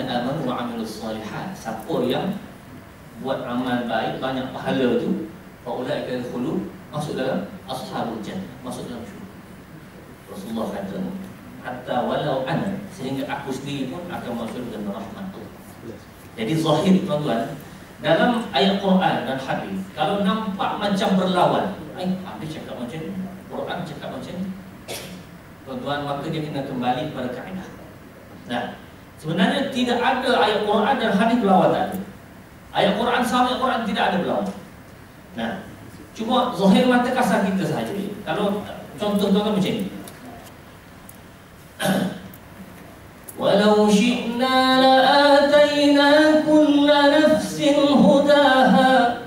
amanu wa amilus solihat. Siapa yang buat amal baik, banyak pahala tu, faulaika yadkhulun, masuk dalam ashabul jannah, masuk dalam syurga. Rasulullah kata, hatta walau ana, sehingga aku sendiri pun akan masuk dalam rahmat Allah. Jadi zahir tuan-tuan, dalam ayat Quran dan hadis, kalau nampak macam berlawan, hadis cakap macam ni, Quran cakap macam ni, tuan-tuan, maka dia kena kembali kepada kaedah. Nah, sebenarnya tidak ada ayat Quran dan hadis berlawan, tak ada. Ayat Quran sama ayat Quran tidak ada berlawan. Nah, cuma zahir mata kasar kita sahaja. Kalau contoh tuan-tuan macam ni, walau syi'na la'atayna kulla nafsin hudaha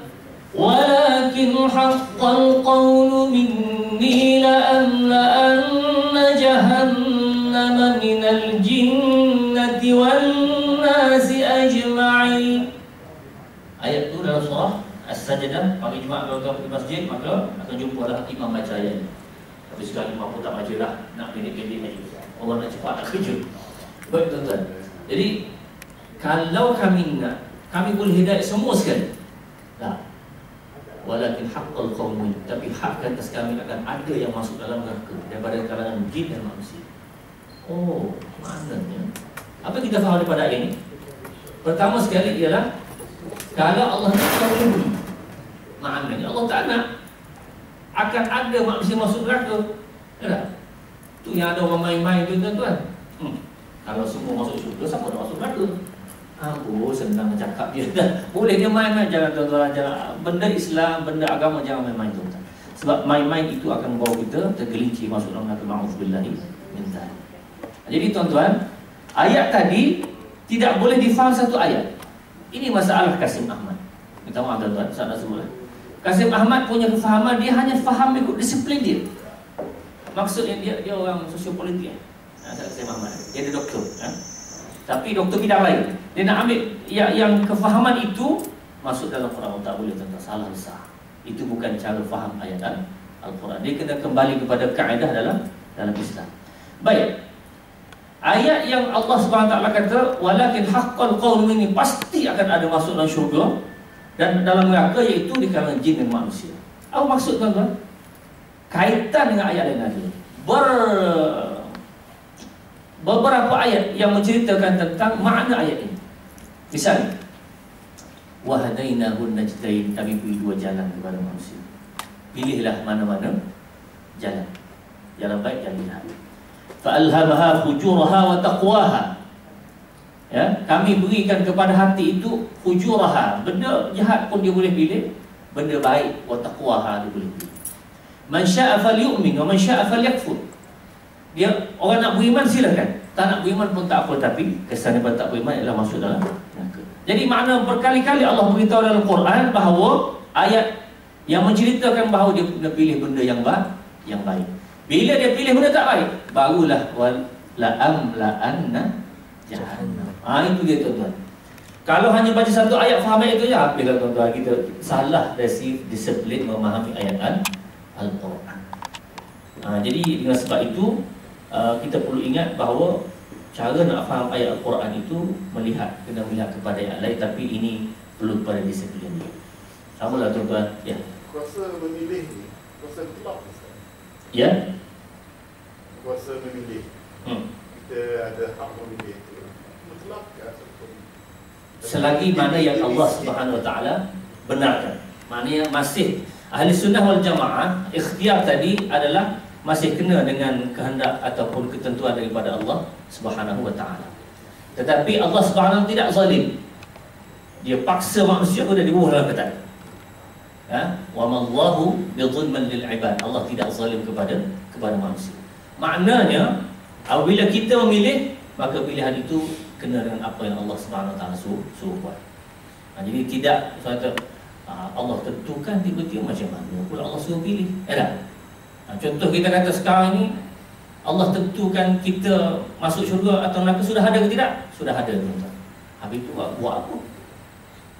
walakin haqqal qawlu minni la'amla'anna jahannama minal jinnati wan nasi ajma'in. Ayat tu dalam surah As-Sajdah. Pagi Jumaat kalau tuan pergi masjid, maka akan jumpa lah imam baca ayat ni. Tapi sekarang imam pun tak baca lah, nak pendek-pendek aja. Orang nak cepat nak kerja. Baik tuan-tuan, jadi kalau kami nak, kami boleh hidayat semua sekali. Tak. Walakin haqqal qawmi, tapi hak atas kami akan ada yang masuk dalam neraka daripada kalangan jin dan manusia. Oh, maknanya apa kita faham daripada ayat ini? Pertama sekali ialah kalau Allah nak tahu, maknanya Allah tak nak akan ada manusia masuk neraka. Ya. Tu yang ada orang main-main tu tuan-tuan. Kalau semua masuk syurga, siapa nak masuk neraka? Oh, senang cakap dia. Boleh dia main-main, jangan tuan-tuan, jangan. Benda Islam, benda agama jangan main-main tuan-tuan. Sebab main-main itu akan membawa kita tergelincir masuk dalam neraka. Ma'udzubillahi min dzalik. Jadi tuan-tuan, ayat tadi tidak boleh difaham satu ayat. Ini masalah Kasim Ahmad. Minta maaf tuan-tuan, saya nak sebut. Kasim Ahmad punya kefahaman, dia hanya faham ikut disiplin dia. Maksudnya dia orang sosiopolitik. Kasim Ahmad, dia ada doktor, tapi doktor bidang lain. Dia nak ambil yang kefahaman itu masuk dalam Quran. Tak boleh tuan-tuan, salah besar. Itu bukan cara faham ayat Al-Quran. Dia kena kembali kepada kaedah dalam Islam. Baik. Ayat yang Allah SWT kata walakin haqqal qaul minni, pasti akan ada masuk dalam syurga dan dalam neraka, iaitu di kalangan jin dan manusia. Apa maksud tuan-tuan? Kaitan dengan ayat yang lain. Beberapa ayat yang menceritakan tentang makna ayat ini. Misalnya, wahadainahun najdain, kami beri dua jalan kepada manusia. Pilihlah mana-mana jalan. Jalan baik, jalan jahat. Fa'alhamaha fujuraha wa taqwaha. Ya, kami berikan kepada hati itu fujuraha, benda jahat pun dia boleh pilih, benda baik wa taqwaha dia boleh pilih. Man syaa falyu'min wa man syaa falyakfur. Dia orang nak beriman silakan, tak nak beriman pun tak apa, tapi kesan daripada tak beriman ialah masuk dalam neraka. Jadi makna berkali-kali Allah beritahu dalam Quran bahawa ayat yang menceritakan bahawa dia kena pilih benda yang baik. Bila dia pilih benda tak baik, barulah la'amla'anna jahannam. Itu dia tuan-tuan. Kalau hanya baca satu ayat faham ayat itu je, habislah tuan-tuan, kita salah dari disiplin memahami ayat Al-Quran. Jadi dengan sebab itu kita perlu ingat bahawa cara nak faham ayat Al-Quran itu kena melihat kepada ayat lain, tapi ini perlu kepada disiplin dia. Samalah tuan-tuan. Ya. Kuasa memilih ni, kuasa mutlak. Ya. Kuasa memilih. Kita ada hak memilih itu. Mutlak ke ataupun selagi mana yang Allah Subhanahu Wa Taala benarkan. Maknanya masih Ahli Sunnah wal Jamaah, ikhtiar tadi adalah masih kena dengan kehendak ataupun ketentuan daripada Allah Subhanahu Wa Taala. Tetapi Allah Subhanahu tidak zalim. Dia paksa manusia sudah dibunuh dalam kata. Wa mallahu bidzulmin lil ibad. Allah tidak zalim kepada manusia. Maknanya apabila kita memilih, maka pilihan itu kena dengan apa yang Allah Subhanahu Wa Taala suruh buat. Jadi tidak Allah tentukan tiba-tiba macam mana pula Allah suruh pilih. Contoh kita kata sekarang ni Allah tentukan kita masuk syurga atau neraka, sudah ada ke tidak? Sudah ada tuan-tuan. Habis itu buat apa?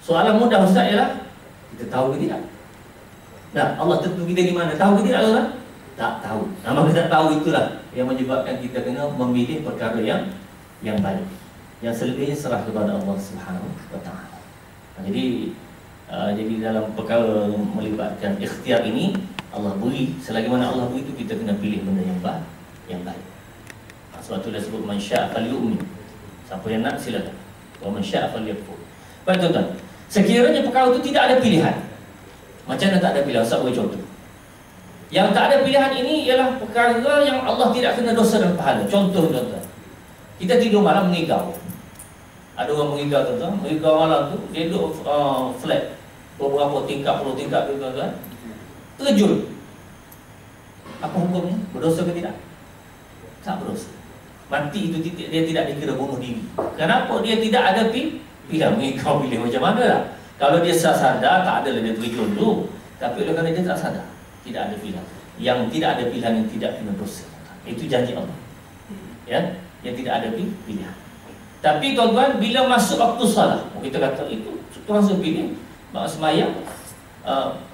Soalan mudah Ustaz ialah kita tahu ke tidak? Allah tentu kita di mana? Tahu ke tidak Ustaz? Tak tahu. Maka kita tahu itulah yang menyebabkan kita kena memilih perkara yang baik. Yang selebihnya serah kepada Allah Subhanahu wa taala. Jadi dalam perkara melibatkan ikhtiar ini, Allah beri, selagi mana Allah beri itu kita kena pilih benda yang baik. Sebab tu dia sebut man syaa falyu'min. Siapa yang nak silakan. Wa man syaa falyakfur. Baik tuan-tuan. Sekiranya perkara itu tidak ada pilihan. Macam mana tak ada pilihan? Saya beri contoh. Yang tak ada pilihan ini ialah perkara yang Allah tidak kena dosa dan pahala. Contoh tuan-tuan. Kita tidur malam mengigau. Ada orang mengigau tuan-tuan. Mengigau malam tu dia duduk flat. Beberapa tingkat, puluh tingkat tu tuan-tuan. Terjun. Apa hukumnya? Berdosa ke tidak? Tak berdosa. Mati itu dia tidak dikira bunuh diri. Kenapa? Dia tidak ada pilihan. Mengigau pilih macam mana lah. Kalau dia sadar, tak ada lah dia terjun tu. Tapi oleh kerana dia tak sadar, tidak ada pilihan. Yang tidak ada pilihan yang tidak kena dosa. Itu janji Allah. Ya, yang tidak ada pilihan. Tapi tuan-tuan, bila masuk waktu salat, kita kata itu tuan suruh pilih. Nak semayang,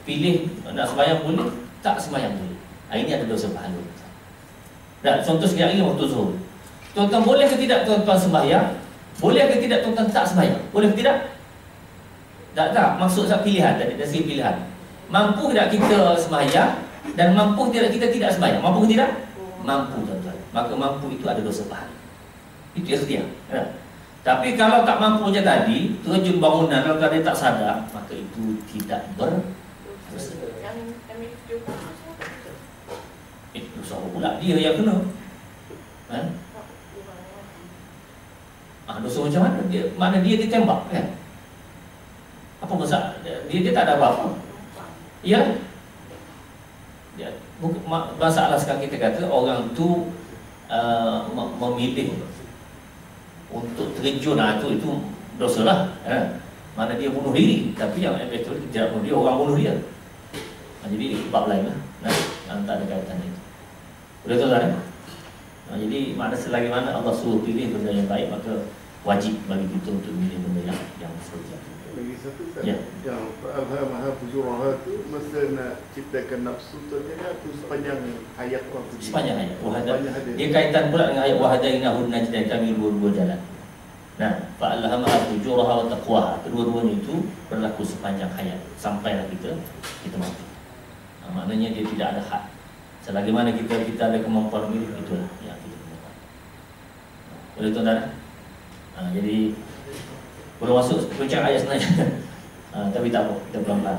pilih nak semayang boleh, tak semayang boleh. Ini ada dosa pahala. Dan contoh sekali lagi waktu zuhur. Tuan-tuan boleh ke tidak tuan-tuan semayang? Boleh ke tidak tuan-tuan tak semayang? Boleh ke tidak? Tak. Maksud saya pilihan tadi, dari segi pilihan. Mampu tidak kita semayang dan mampu tidak kita tidak semayang? Mampu ke tidak? Mampu tuan-tuan. Maka mampu itu ada dosa pahala. Itu yang setia. Ya. Tapi kalau tak mampu macam tadi, terjun bangunan, kalau dia tak sadar, maka itu tidak berdosa. Dosa pula dia yang kena. Dosa macam mana? Mana dia ditembak kan? Apa masalah? Dia tak ada apa-apa. Ya. Masalah sekarang kita kata orang tu memilih untuk terjun, itu dosa lah. Mana dia bunuh diri, tapi yang betul tidak bunuh dia, orang bunuh dia. Jadi bab lain lah. Tak ada kaitan itu. Boleh tahu tak? Jadi mana selagi mana Allah suruh pilih benda yang baik, maka wajib bagi kita untuk pilih benda yang seperti itu. Lagi satu Ya. yang fa'alhamaha fujuraha tu masa nak ciptakan nafsu tu tu sepanjang ayat orang tu. Sepanjang ayat. Dia kaitan pula dengan ayat wahadainahu najdain, kami dua-dua jalan. Nah, fa'alhamaha fujuraha wa taqwaha. Kedua-duanya itu berlaku sepanjang hayat sampailah kita mati. Maknanya dia tidak ada had. Selagi mana kita ada kemampuan memilih, itulah yang kita gunakan. Boleh tuan-tuan? Jadi belum masuk puncak ayat sebenarnya. Tapi tak apa, kita pelan-pelan.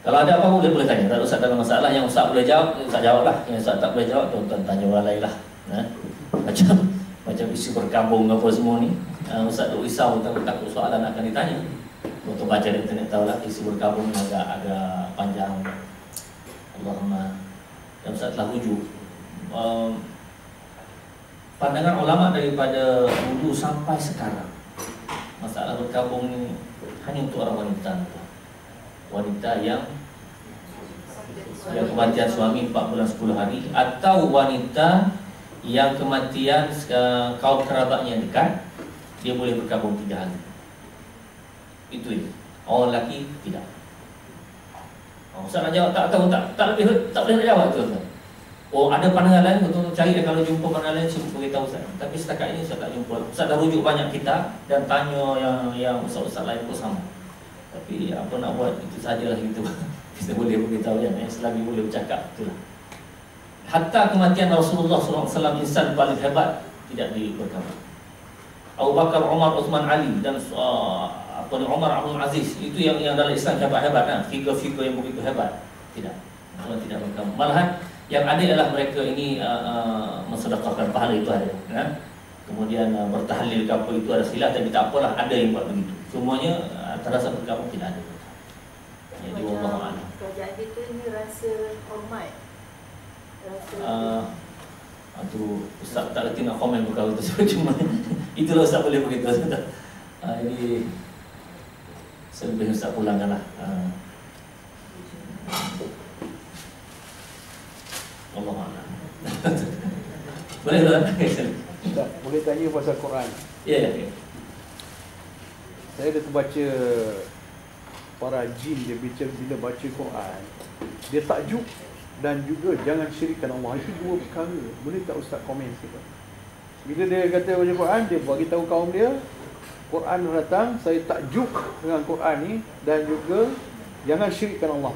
Kalau ada apa boleh tanya. Tak usah dalam masalah. Yang Ustaz boleh jawab, Ustaz jawablah. Yang Ustaz tak boleh jawab, tuan-tuan tanya orang lain lah. Macam isu berkabung apa semua ni. Ustaz tak risau, takut soalan akan ditanya. Untuk baca di internet tahulah isu berkabung agak panjang. Allahumma. Dan Ustaz telah rujuk pandangan ulama daripada dulu sampai sekarang. Masalah berkabung ni hanya untuk orang wanita. Wanita yang kematian suami 4 bulan 10 hari, atau wanita yang kematian kaum kerabatnya dekat, dia boleh berkabung 3 hari. Itu ya. Orang lelaki tidak. Ustaz nak jawab tak tahu, tak boleh nak jawab tu. Ada pandangan lain, betul cari kalau jumpa pandangan lain cuba beritahu saya. Tapi setakat ini saya tak jumpa. Ustaz dah rujuk banyak kitab dan tanya yang ustaz-ustaz lain pun sama. Tapi apa nak buat, itu sajalah gitu. Kita boleh beritahu yang selagi boleh bercakap, itulah. Hatta kematian Rasulullah SAW, insan paling hebat, tidak diberkabung. Abu Bakar, Umar, Uthman, Ali dan Umar Abdul Aziz, itu yang dalam Islam hebat-hebat kan? Figur-figur yang begitu hebat. Tidak. Allah tidak berkabung. Malahan yang ada adalah mereka ini mensedekahkan pahala, itu ada kan? Kemudian bertahlil ke apa, itu ada khilaf, tapi tak apalah, ada yang buat begitu. Semuanya terasa berkabung tidak ada. Jadi wallahu a'lam. Kerajaan kita ni rasa hormat. Itu Ustaz tak reti nak komen perkara tersebut. Cuma itulah Ustaz boleh beritahu. Jadi selebih Ustaz pulangkanlah. Allah a'lam. Boleh tak? Boleh tanya pasal Quran. Ya. Saya dah terbaca para jin dia bila baca Quran, dia takjub dan juga jangan syirikkan Allah. Itu dua perkara. Boleh tak Ustaz komen sikit? Bila dia kata baca Quran, dia bagi tahu kaum dia, Quran datang, saya takjub dengan Quran ni, dan juga jangan syirikkan Allah.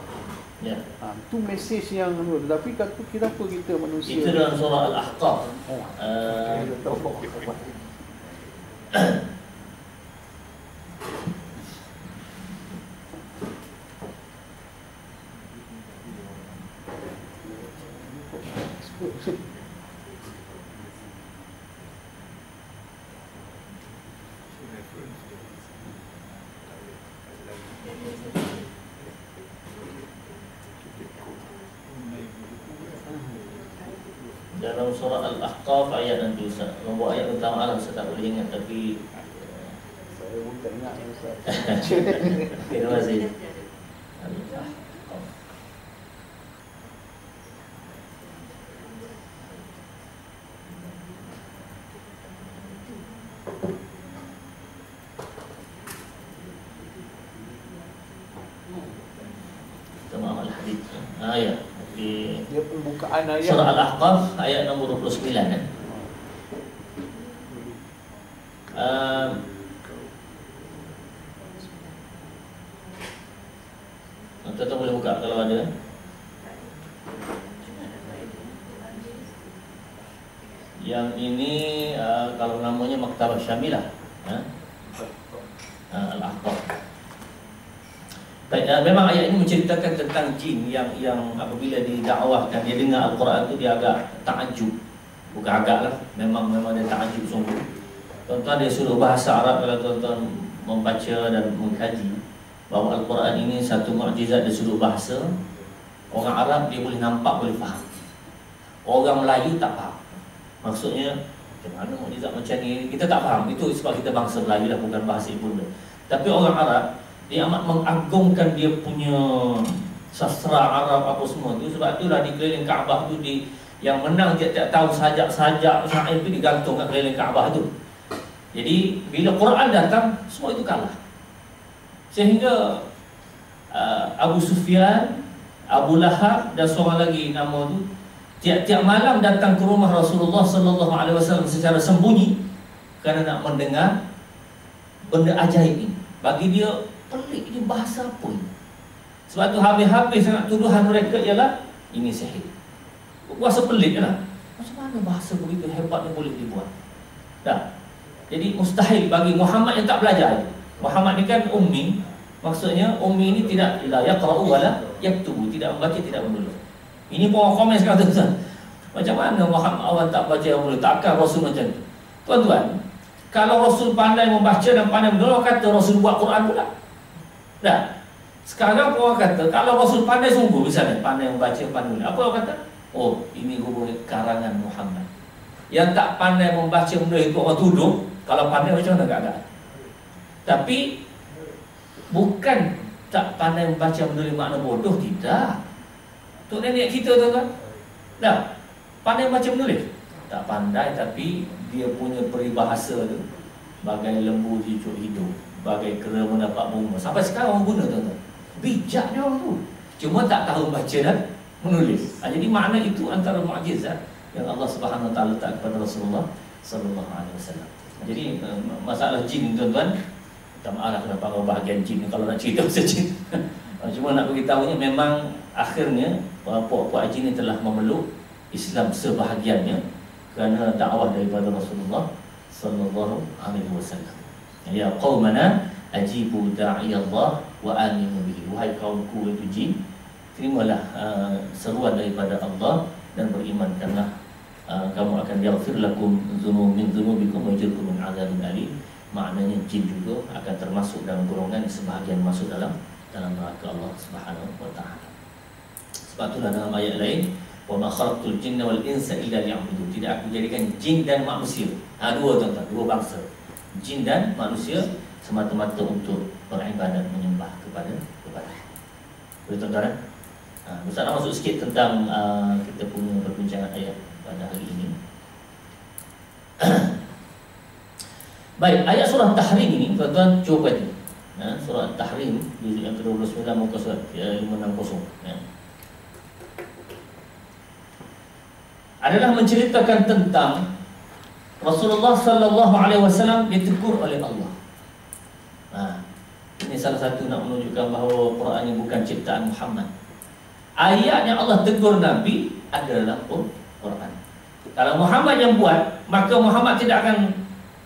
Ya. Itu mesej yang tetapi kenapa kita manusia Itu dalam surah Al-Ahqaf. Dalam surah Al-Ahqaf ayat nanti Ustaz. Nombor ayat pertama lah Ustaz tak boleh ingat, tapi saya pun tak ingat Ustaz. terima kasih. Al-Ahqaf. Tamam al-hadith. Ayat di Dia pembukaan ayat surah Al-Ahqaf ayat nombor 29 kan. Tuan-tuan boleh buka kalau ada. Yang ini kalau namanya Maktabah Syamilah, Al-Ahqaf. Memang ayat ini menceritakan tentang jin yang apabila didakwahkan, dia dengar Al-Quran itu dia agak takjub. Bukan agak lah, memang dia takjub sungguh. Tuan-tuan, dia suruh bahasa Arab kalau tuan-tuan membaca dan mengkaji bahawa Al-Quran ini satu mukjizat, dia suruh bahasa. Orang Arab dia boleh nampak, boleh faham. Orang Melayu tak faham. Maksudnya macam mana mukjizat macam ni, kita tak faham. Itu sebab kita bangsa Melayu lah, bukan bahasa ibunda. Tapi orang Arab dia amat mengagungkan dia punya sastra Arab apa semua tu. Sebab itulah di keliling Kaabah tu yang menang tiap-tiap tahun sajak-sajak syair tu digantung kat keliling Kaabah tu. Jadi bila Quran datang, semua itu kalah. Sehingga Abu Sufyan, Abu Lahab dan seorang lagi nama tu tiap-tiap malam datang ke rumah Rasulullah sallallahu alaihi wasallam secara sembunyi kerana nak mendengar benda ajaib ini. Bagi dia pelik, ini bahasa apa ini? Sebab tu habis-habis sangat tuduhan mereka ialah ini sihir. Bahasa pelik lah. Macam mana bahasa begitu hebat yang boleh dibuat? Dah. Jadi mustahil bagi Muhammad yang tak belajar. Muhammad ni kan ummi. Maksudnya ummi ini tidak la yaqra'u wala yaktubu, tidak membaca, tidak menulis. Ini pun orang komen sekarang tu. Macam mana Muhammad awak tak baca yang menulis? Takkan Rasul macam tu? Tuan-tuan, kalau Rasul pandai membaca dan pandai menulis, kata Rasul buat Quran pula. Dah. Sekarang orang kata kalau Rasul pandai sungguh, misalnya pandai membaca, pandai menulis, apa orang kata? Oh, ini guru karangan Muhammad. Yang tak pandai membaca menulis itu orang tuduh. Kalau pandai macam mana keadaan? Tapi bukan tak pandai membaca menulis makna bodoh, tidak. Tu nenek kita tuan-tuan. Dah. Pandai baca menulis? Tak pandai, tapi dia punya peribahasa tu bagai lembu cucuk hidung, bagai kera mendapat bunga. Sampai sekarang orang guna tuan-tuan. Bijaknya orang tu. Cuma tak tahu baca dan menulis. Jadi makna itu antara mukjizat yang Allah Subhanahu Wa Taala letak kepada Rasulullah sallallahu alaihi wasallam. Jadi masalah jin tuan-tuan, minta maaf lah kenapa orang bahagian jin ni kalau nak cerita pasal jin. Cuma nak beritahunya memang akhirnya puak-puak jin ni telah memeluk Islam sebahagiannya kerana dakwah daripada Rasulullah sallallahu alaihi wasallam. Ya qaumana ajibu da'i Allah wa aminu bihi. Wahai kaumku itu jin, terimalah seruan daripada Allah dan berimankanlah, kamu akan yaghfir lakum dzunubikum wa yujirkum min 'adzabin alim. Maknanya jin juga akan termasuk dalam golongan sebahagian masuk dalam neraka Allah Subhanahu wa taala. Sebab itulah dalam ayat lain, wa ma khalaqtul jinna wal insa illa liya'budun. Tidak aku jadikan jin dan manusia. Dua tuan-tuan, dua bangsa. Jin dan manusia semata-mata untuk beribadat, menyembah kepada. Boleh tuan-tuan? Ustaz nak masuk sikit tentang kita punya perbincangan ayat pada hari ini. Baik, ayat surah Tahrim ini tuan-tuan cuba baca. Surah Tahrim juzuk yang ke-29 muka surat 560 adalah menceritakan tentang Rasulullah sallallahu alaihi wasallam ditegur oleh Allah. Ini salah satu nak menunjukkan bahawa Quran ini bukan ciptaan Muhammad. Ayat yang Allah tegur Nabi adalah Quran. Kalau Muhammad yang buat, maka Muhammad tidak akan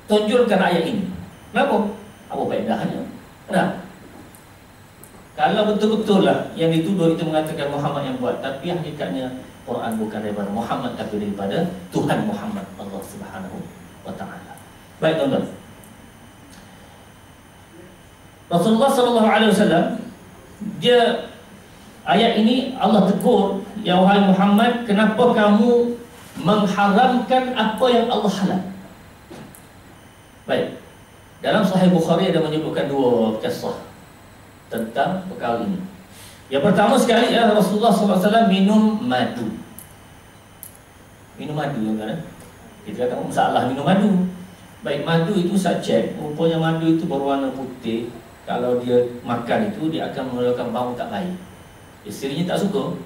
tunjukkan ayat ini. Kenapa? Apa faedahnya? Nah, kalau betul-betul lah yang dituduh itu mengatakan Muhammad yang buat, tapi hakikatnya Quran bukan daripada Muhammad, tapi daripada Tuhan Muhammad, Allah Subhanahu wa taala. Baik tuan-tuan. Rasulullah sallallahu alaihi wasallam, dia ayat ini Allah tegur, ya wahai Muhammad, kenapa kamu mengharamkan apa yang Allah halal? Baik. Dalam Sahih Bukhari ada menyebutkan dua kisah tentang perkara ini. Yang pertama sekali ya, Rasulullah SAW minum madu. Minum madu kan? Kita kata masalah minum madu. Baik, madu itu saya cek, rupanya madu itu berwarna putih. Kalau dia makan itu, dia akan mengeluarkan bau tak baik. Isterinya tak suka.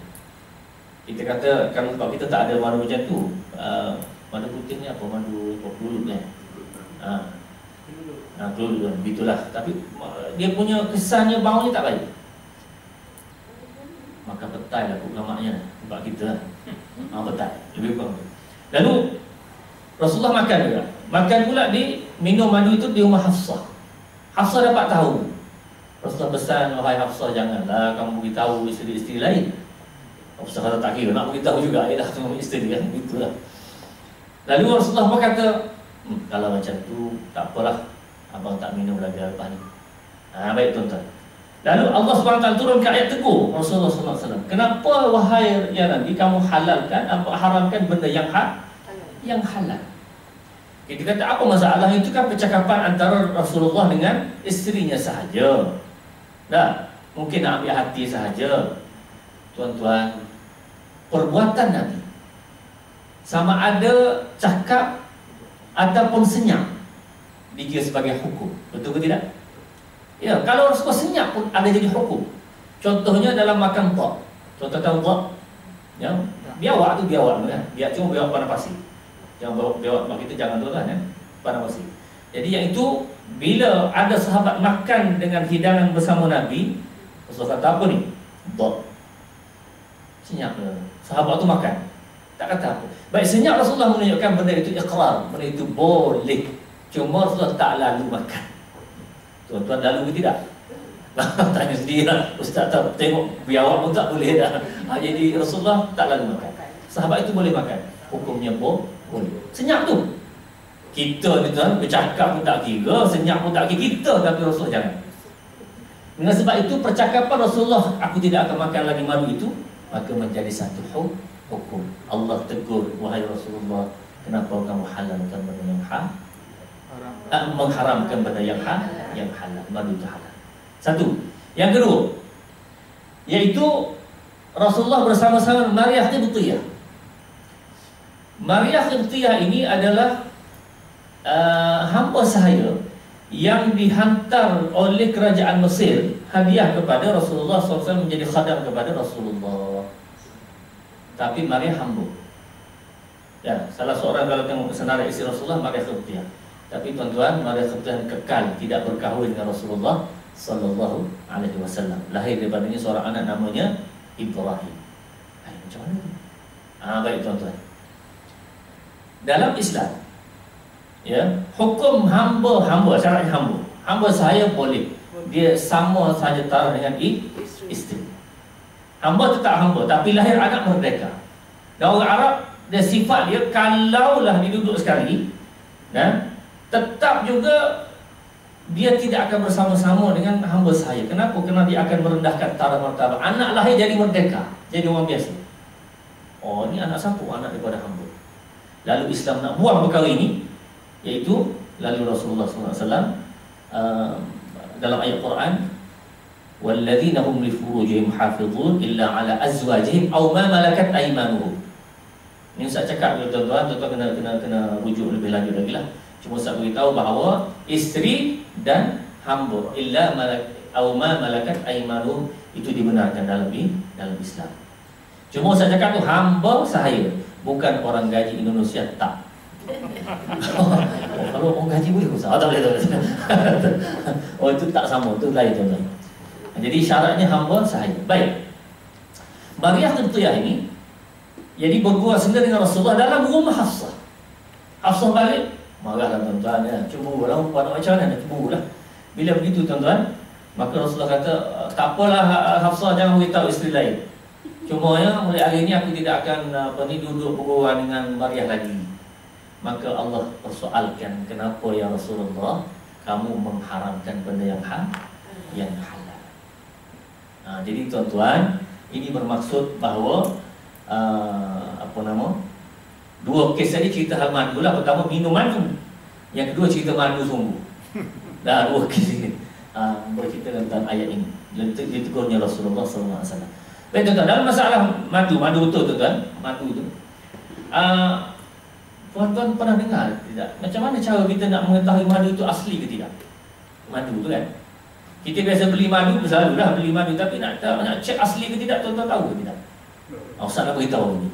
Kita kata, kalau kita tak ada madu macam tu, madu putih ni apa? Madu kelulut kan? Kelulut kan, begitulah. Tapi dia punya kesannya, baunya tak baik. Maka petai lah ulamaknya tempat kita lah. Petai, lebih kurang. Lalu Rasulullah makan juga. Makan pula di minum madu itu di rumah Hafsah. Hafsah dapat tahu. Rasulullah pesan, wahai Hafsah, janganlah kamu beritahu isteri-isteri lain. Hafsah kata tak kira, nak beritahu juga, dah semua isteri kan, begitulah. Lalu Rasulullah pun kata, kalau macam tu tak apalah, abang tak minum lagi lepas ni. Baik tuan-tuan. Lalu Allah SWT turun ke ayat tegur Rasulullah SAW. Kenapa wahai ya Nabi, kamu halalkan, haramkan benda yang halal? Kita kata apa masalah? Itu kan percakapan antara Rasulullah dengan isterinya sahaja. Dah, mungkin nak ambil hati sahaja. Tuan-tuan, perbuatan Nabi sama ada cakap ataupun senyap dikira sebagai hukum. Betul ke tidak? Ya, kalau Rasulullah senyap pun ada jadi hukum. Contohnya dalam makan tok. Contoh tahu tok? Ya, biawak tu biawak kan. Dia cuma biawak pandang pasir. Yang biawak kita jangan tu kan, pandang pasir. Jadi yang itu bila ada sahabat makan dengan hidangan bersama Nabi, Rasulullah kata apa ni? Tok. Senyap sahabat tu makan. Tak kata apa. Baik, senyap Rasulullah menunjukkan benda itu iqrar, benda itu boleh. Cuma Rasulullah tak lalu makan. Tuan-tuan lalu ke tidak? Tanya sendiri lah. Ustaz tak tengok biawak pun tak boleh dah. Jadi Rasulullah tak lalu makan. Sahabat itu boleh makan. Hukumnya boleh. Senyap tu. Kita ni tuan bercakap pun tak kira, senyap pun tak kira kita, tapi Rasulullah jangan. Dengan sebab itu percakapan Rasulullah, aku tidak akan makan lagi madu itu, maka menjadi satu hukum. Allah tegur, wahai Rasulullah, kenapa kamu halalkan benda yang mengharamkan benda yang halal, madu itu halal. Satu. Yang kedua, yaitu Rasulullah bersama-sama Maria Qibtiyah. Maria Qibtiyah ini adalah hamba sahaya yang dihantar oleh kerajaan Mesir hadiah kepada Rasulullah SAW menjadi khadam kepada Rasulullah. Tapi Maria hamba. Ya, salah seorang kalau tengok senarai isteri Rasulullah, Maria Qibtiyah. Tapi tuan-tuan, Maria Qibtiyah kekal tidak berkahwin dengan Rasulullah sallallahu alaihi wasallam. Lahir daripadanya seorang anak namanya Ibrahim. Macam mana? Baik tuan-tuan. Dalam Islam, ya, hukum hamba, syaratnya hamba saya boleh. Dia sama saja taraf dengan isteri. Hamba tetap hamba, tapi lahir anak merdeka. Dan orang Arab, dia sifat dia kalaulah diduduk sekali, tetap juga dia tidak akan bersama-sama dengan hamba saya. Kenapa? Kerana dia akan merendahkan taraf martabat. Anak lahir jadi merdeka, jadi orang biasa. Oh, ini anak siapa? Anak daripada hamba. Lalu Islam nak buang perkara ini, iaitu lalu Rasulullah SAW dalam ayat Quran, walladzina hum li furujihim hafizun illa ala azwajihim aw ma malakat aymanuhum. Ini Ustaz cakap tuan-tuan kena rujuk lebih lanjut lagi lah. Cuma Ustaz beritahu bahawa isteri dan hamba illa aw ma malakat aymanuhum itu dibenarkan dalam Islam. Cuma Ustaz cakap tu hamba sahaya, bukan orang gaji Indonesia, tak. Kalau orang gaji boleh usah. Tak boleh. Itu tak sama, itu lain tuan-tuan. Jadi syaratnya hamba sahaya. Baik. Mariah Qibtiyah ini jadi berbuat sendiri dengan Rasulullah dalam rumah Hafsah. Hafsah balik, marahlah tuan-tuan ya. Cemburu lah, macam mana nak cemburu lah. Bila begitu tuan-tuan, maka Rasulullah kata, tak apalah Hafsah, jangan beritahu isteri lain. Cuma ya, mulai hari ini aku tidak akan duduk berbual dengan Mariah lagi. Maka Allah persoalkan, kenapa ya Rasulullah kamu mengharamkan benda yang halal. Jadi tuan-tuan, ini bermaksud bahawa dua kes tadi cerita hal madu lah. Pertama minum madu, yang kedua cerita madu sungguh. Dah dua kes ini bercerita tentang ayat ini. Ditegurnya Rasulullah SAW. Baik tuan-tuan, dalam masalah madu betul tuan-tuan, madu itu tuan-tuan pernah dengar tidak? Macam mana cara kita nak mengetahui madu itu asli ke tidak? Madu tu kan, kita biasa beli madu, selalulah beli madu, tapi nak cek asli ke tidak, tuan-tuan tahu ke tidak? Ustaz nak beritahu ini.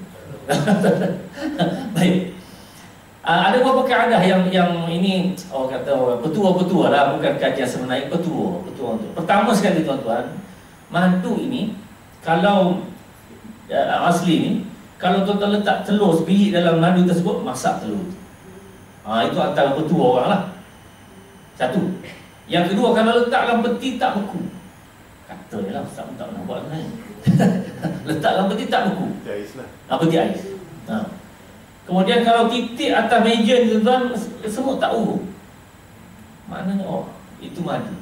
Baik. Ada beberapa kaedah yang ini kata petua-petua lah, bukan kajian sebenarnya, petua untuk. Pertama sekali tuan-tuan, madu ini kalau asli ni, kalau tuan-tuan letak telur sebiji dalam madu tersebut, masak telur. Itu antara petua orang lah. Satu. Yang kedua, kalau letak dalam peti tak beku. Kata je lah, Ustaz pun tak nak buat kan. Letak dalam peti tak beku. Peti ais lah. Peti ais. Kemudian kalau titik atas meja ni tuan-tuan, semut tak urut. Maknanya itu madu.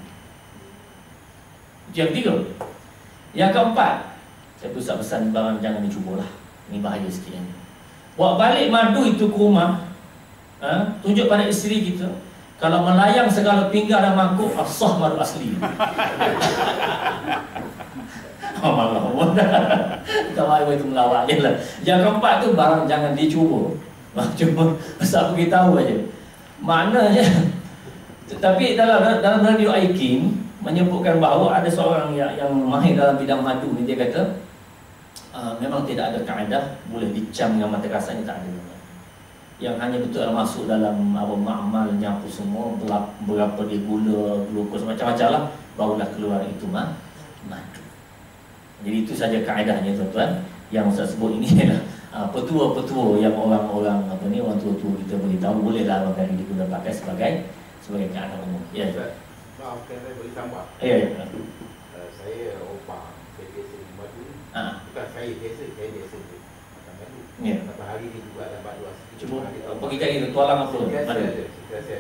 Itu yang ketiga. Yang keempat, saya pusat pesan barang jangan dicubalah. Ini bahaya sikit ni. Bawa balik madu itu ke rumah, tunjuk pada isteri kita. Kalau melayang segala pinggan dan mangkuk, sah madu asli. Malah kalau itu melawak je lah. Yang keempat tu barang jangan dicuba. Cuma pasal beritahu aja. Maknanya. Tetapi dalam radio Aikin menyebutkan bahawa ada seorang yang mahir dalam bidang madu ni, dia kata memang tidak ada kaedah boleh dicam dengan mata kasar, ni tak ada. Yang hanya betul masuk dalam makmal, nyapu semua, berapa dia gula, glukos, macam-macam lah, barulah keluar itu madu. Jadi itu saja kaedahnya tuan-tuan. Yang Ustaz sebut ini adalah petua-petua yang orang-orang orang tua-tua kita beritahu, bolehlah barangkali digunakan pakai sebagai kaedah umum. Ya. Maaf, saya boleh tambah. Ya. Saya opah, saya biasa madu. Bukan saya biasa makan madu. Ya. Beberapa hari ni juga ada madu asli. Cuba pergi cari tualang apa? Madu.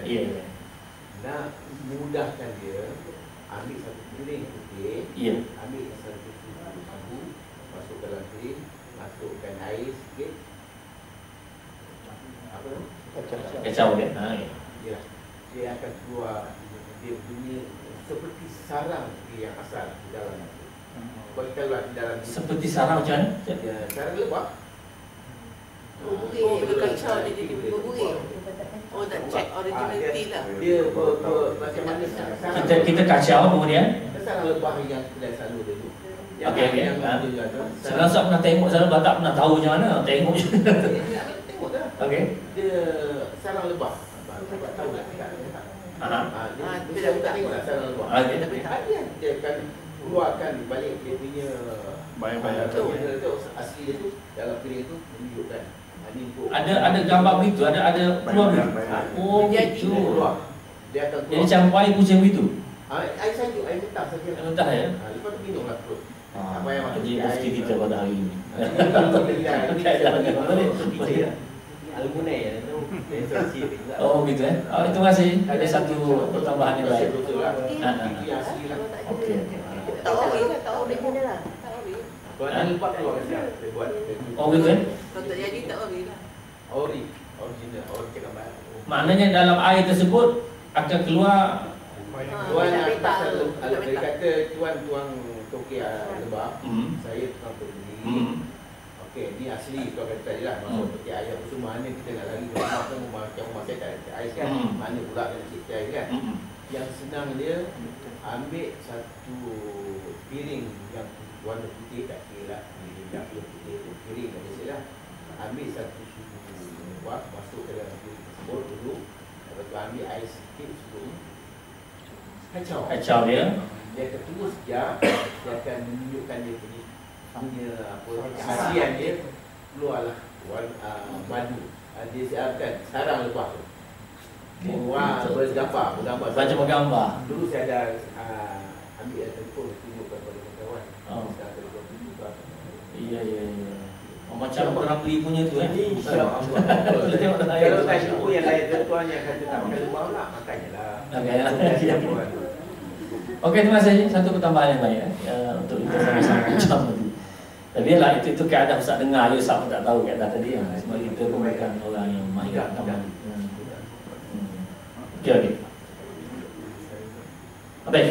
Ya. Nak mudahkan dia, ambil satu piring putih. Ya. Ambil satu susu madu, masuk dalam piring, masukkan air sikit. Apa tu? Kacau dia. Ya. Dia akan keluar, dia punya seperti sarang yang asal di dalam itu. Kalau kita lihat di dalam seperti sarang macam mana? Sarang lebah. Dia kacau dia jadi berburi. Nak check originality lah. Dia macam mana sarang. Kita kacau kemudian Sarang lebah yang kedai selalu dia tu. Okey. Saya rasa pernah tengok sarang lebah, tak pernah tahu macam mana. Tengok je. Tengok dah. Okey. Dia sarang lebah. Tak tahu tak. Dia tak tengok lah sarang lebah. Tapi dia akan keluarkan balik dia punya bayang-bayang itu asli dia tu dalam piring tu menunjukkan. Ada gambar begitu, ada keluar. Oh, gitu. Dia akan keluar. Jadi campur air pusing begitu. Air saja, air mentah saja. Air mentah ya. Lepas tu minumlah terus. Jadi mesti kita pada hari ini. Alumni ya, itu Oh gitu ya. Terima kasih. Ada satu pertambahan yang baik. Okey. Tak ori lah, tak ori je lah. Buat lepas keluar dia buat. Oh gitu ya. Kalau tak jadi tak ori lah. Original, cakap baik. Maknanya dalam air tersebut akan keluar Tuan dia kata tuan Tokyo lebah. Saya tukang beli. Okey, ni asli tuan kata tadi lah. Masuk peti air apa semua, mana kita nak lari rumah kan, rumah saya tak ada ais kan. Mana pula kena cik air kan. Yang senang dia ambil satu piring yang warna putih, tak kira lah piring putih tu, piring tak kira lah. Ambil satu susu buah, masuk ke dalam piring campur dulu. Lepas tu ambil air sikit sebelum Kacau dia. Dia akan tunggu sekejap. Dia akan menunjukkan dia punya khasiat dia. Keluarlah madu. Dia siapkan sarang lepas tu. Wah, bergambar. Macam bergambar. Dulu saya ada ambil telefon tunjukkan pada kawan. Iya. Macam orang beli punya tu InsyaAllah. Tengok dalam Kalau tak jumpa yang lain tuan yang kata tak pakai lebah lah, makanya lah. Okey, terima kasih. Satu pertambahan yang baik untuk kita sama-sama macam tadi. Tapi lah itu keadaan Ustaz dengar je, Ustaz pun tak tahu keadaan tadi. Sebab kita pun bukan orang yang mahir. Okey. Baik.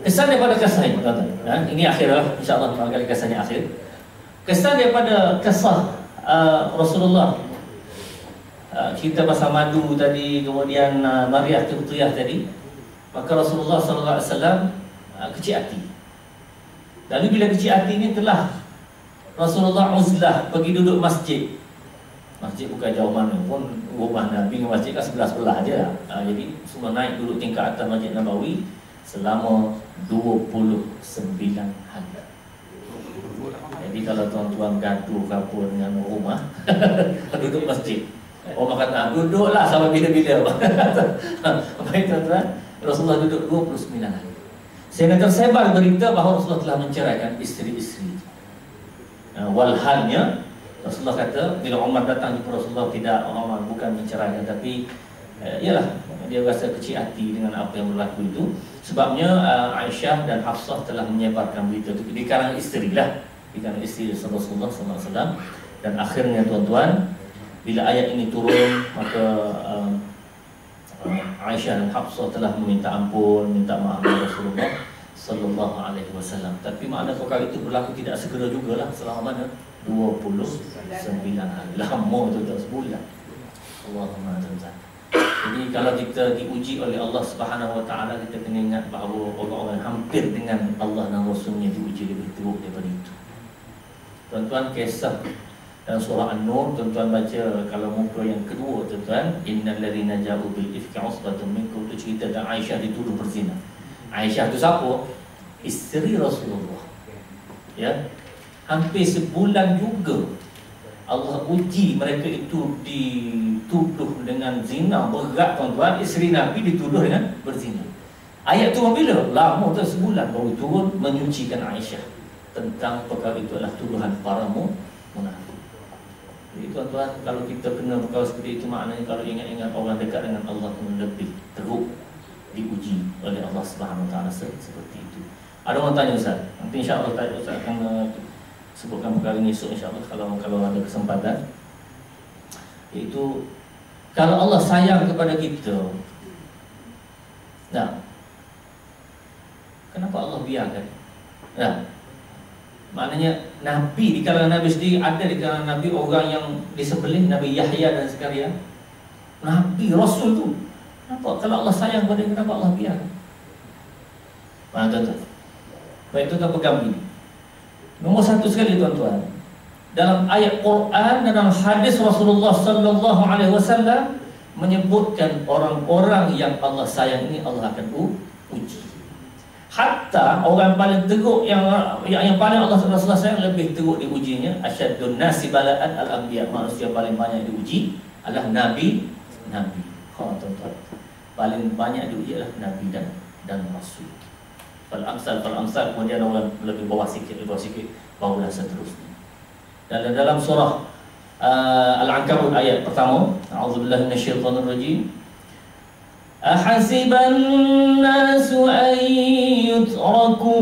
Kesan daripada kisah ini, tuan-tuan. Ini akhir lah, insya-Allah barangkali kesannya akhir. Kesan daripada kisah Rasulullah, kita pasal madu tadi, kemudian Maryah Qibtiyah tadi, maka Rasulullah sallallahu alaihi wasallam kecil hati. Lalu bila kecil hati ini telah Rasulullah uzlah pergi duduk masjid. Masjid bukan jauh mana pun, rumah Nabi dengan masjid kan sebelah-sebelah aje lah. Jadi semua naik duduk tingkat atas Masjid Nabawi selama 29 hari. Jadi kalau tuan-tuan gaduh apa dengan rumah duduk masjid, orang kata duduklah sampai bila-bila. Baik tuan-tuan, Rasulullah duduk 29 hari. Sehingga tersebar berita bahawa Rasulullah telah menceraikan isteri-isteri. Walhalnya Rasulullah kata bila Umar datang jumpa Rasulullah, tidak, Umar bukan menceraikan, tapi ialah dia rasa kecil hati dengan apa yang berlaku itu. Sebabnya Aisyah dan Hafsah telah menyebarkan berita itu di kalangan isteri lah, di kalangan isteri Rasulullah SAW. Dan akhirnya tuan-tuan, bila ayat ini turun, maka Aisyah dan Hafsah telah meminta ampun, minta maaf kepada Rasulullah sallallahu alaihi wasallam. Tapi makna perkara itu berlaku tidak segera jugalah, selama mana? 29 hari. Lama tu tak sebulan. Allahumma ta'ala. Jadi kalau kita diuji oleh Allah Subhanahu wa taala, kita kena ingat bahawa orang-orang hampir dengan Allah dan Rasulnya diuji lebih teruk daripada itu. Tuan-tuan, kisah dalam surah An-Nur, tuan-tuan baca kalau muka yang kedua, tuan-tuan, innal ladzina ja'u bil ifki usbatun minkum, itu cerita tentang Aisyah dituduh berzina. Aisyah tu siapa? Isteri Rasulullah. Ya. Hampir sebulan juga Allah uji mereka itu, dituduh dengan zina berat tuan-tuan. Isteri Nabi dituduh dengan berzina. Ayat tu bila? Lama tu, sebulan baru turun menyucikan Aisyah tentang perkara itu adalah tuduhan para munafik. Jadi tuan-tuan, kalau kita kena perkara seperti itu, maknanya kalau ingat-ingat orang dekat dengan Allah pun lebih teruk diuji oleh Allah Subhanahu Wa Taala seperti itu. Ada orang tanya Ustaz, nanti insya-Allah Ustaz akan sebutkan perkara ini esok insya-Allah kalau ada kesempatan. Iaitu kalau Allah sayang kepada kita, nah, kenapa Allah biarkan? Nah, maknanya Nabi, di kalangan Nabi sendiri ada di kalangan Nabi orang yang disembelih, Nabi Yahya dan sekalian. Nabi Rasul tu, kenapa? Kalau Allah sayang pada dia, kenapa Allah biarkan? Mana tuan-tuan? Baik, tuan-tuan pegang ini. Nombor satu sekali tuan-tuan, dalam ayat Quran dan dalam hadis Rasulullah sallallahu alaihi wasallam menyebutkan orang-orang yang Allah sayang ini Allah akan uji. Hatta orang paling teruk yang paling Allah Rasulullah sayang lebih teruk diujinya, asyaddun nasi bala'an al-anbiya, manusia paling banyak diuji adalah nabi. Tuan-tuan, paling banyak diuji adalah nabi dan rasul. Fal-amsal, kemudian orang lebih bawah sikit, barulah seterusnya. Dan dalam surah Al-Ankabut ayat pertama, a'udzubillahi minasyaitonir rajim. Ahasiban nasu an yutraku